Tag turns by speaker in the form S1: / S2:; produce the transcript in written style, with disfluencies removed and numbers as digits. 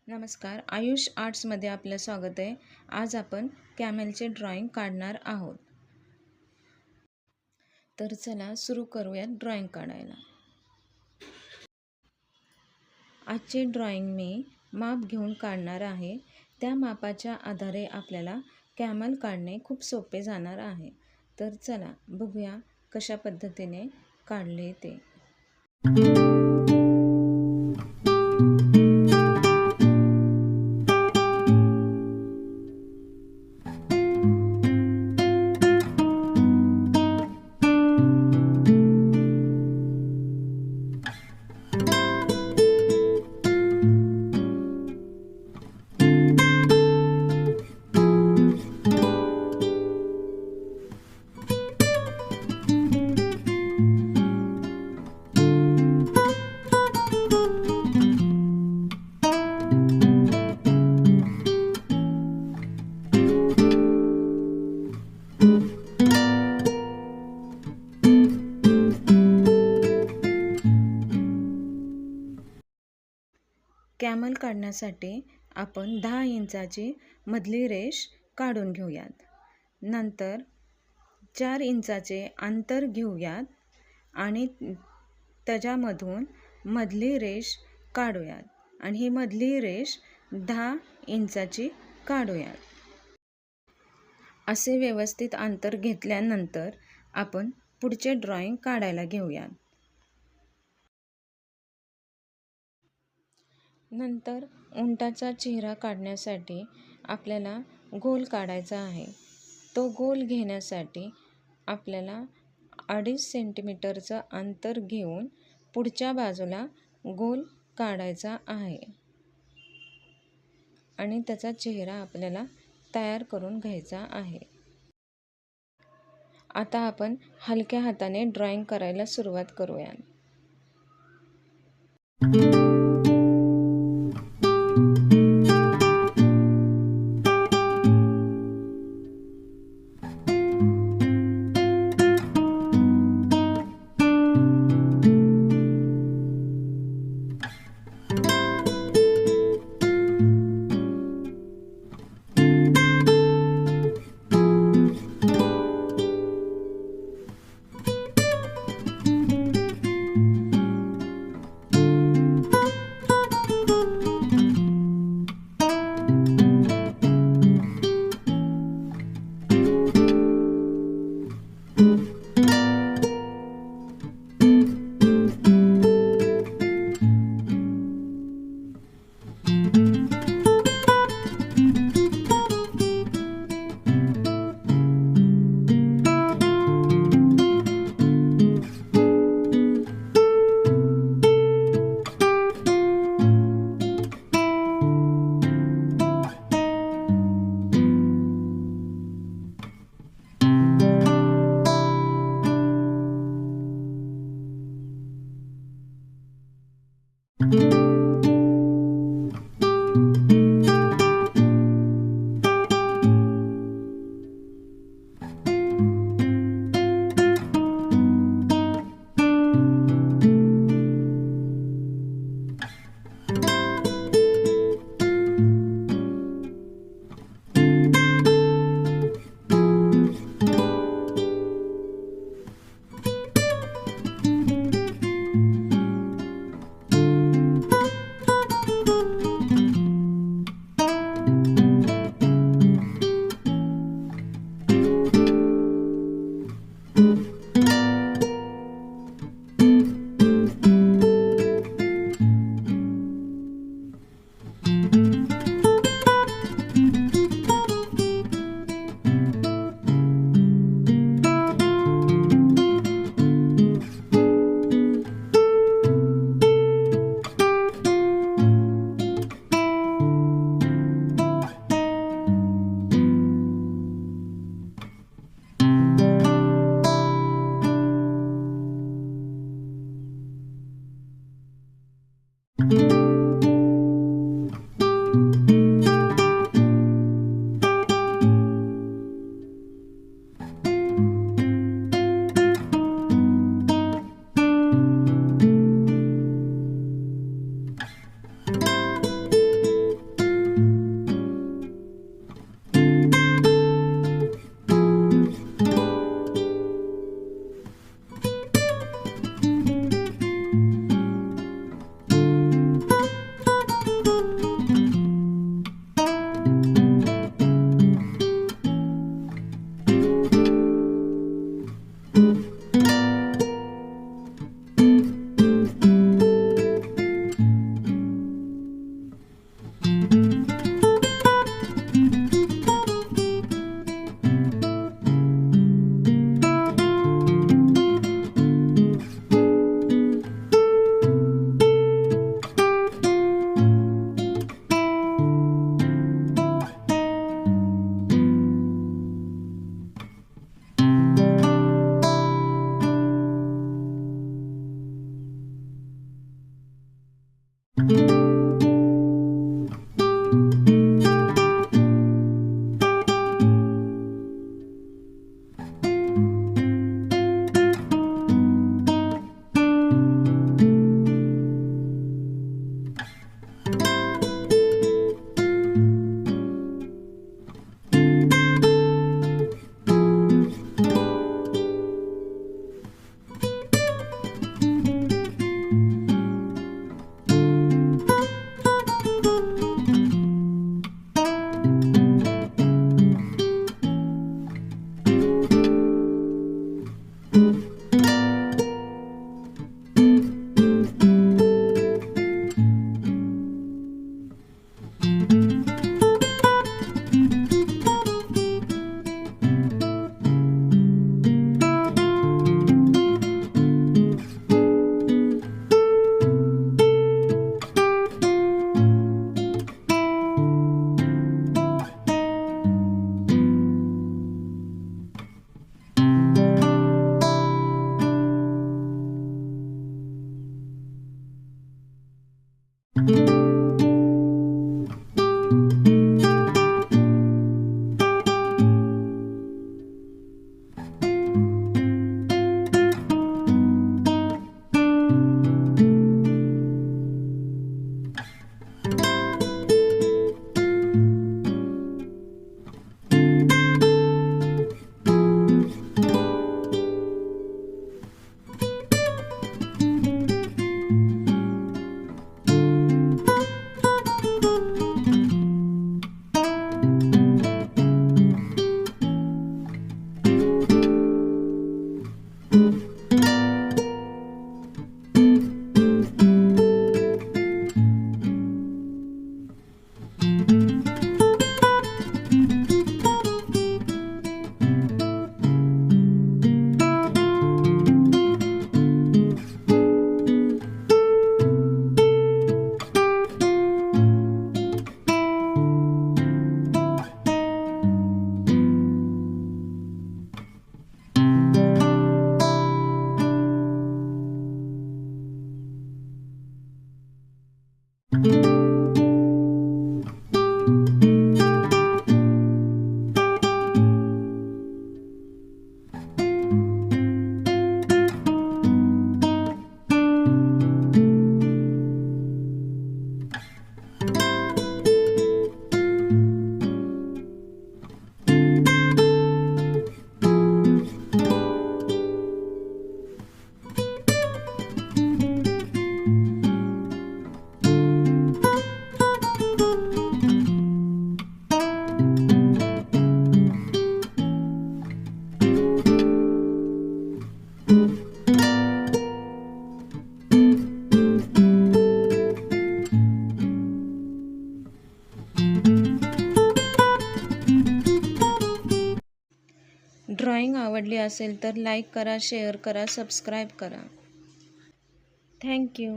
S1: नमस्कार, आयुष आर्ट्समध्ये आपलं स्वागत आहे. आज आपण कॅमेलचे ड्रॉइंग काढणार आहोत. तर चला सुरू करूयात ड्रॉइंग काढायला. आजचे ड्रॉइंग मी माप घेऊन काढणार आहे. त्या मापाच्या आधारे आपल्याला कॅमल काढणे खूप सोपे जाणार आहे. तर चला बघूया कशा पद्धतीने काढले ते. कॅमल काढण्यासाठी आपण 10 इंचाची मधली रेष काढून घेऊयात. नंतर 4 इंचाचे अंतर घेऊयात आणि त्याच्यामधून मधली रेष काढूयात आणि ही मधली रेष 10 इंचाची काढूयात. असे व्यवस्थित अंतर घेतल्यानंतर आपण पुढचे ड्रॉइंग काढायला घेऊयात. नंतर उंटाचा चेहरा काढण्यासाठी आपल्याला गोल काढायचा आहे. तो गोल घेण्यासाठी आपल्याला 2.5 सेंटीमीटरचं अंतर घेऊन पुढच्या बाजूला गोल काढायचा आहे आणि त्याचा चेहरा आपल्याला तयार करून घ्यायचा आहे. आता आपण हलक्या हाताने ड्रॉइंग करायला सुरुवात करूया. ड्रॉइंग आवडली असेल तर लाईक करा, शेअर करा, सबस्क्राईब करा. थँक्यू.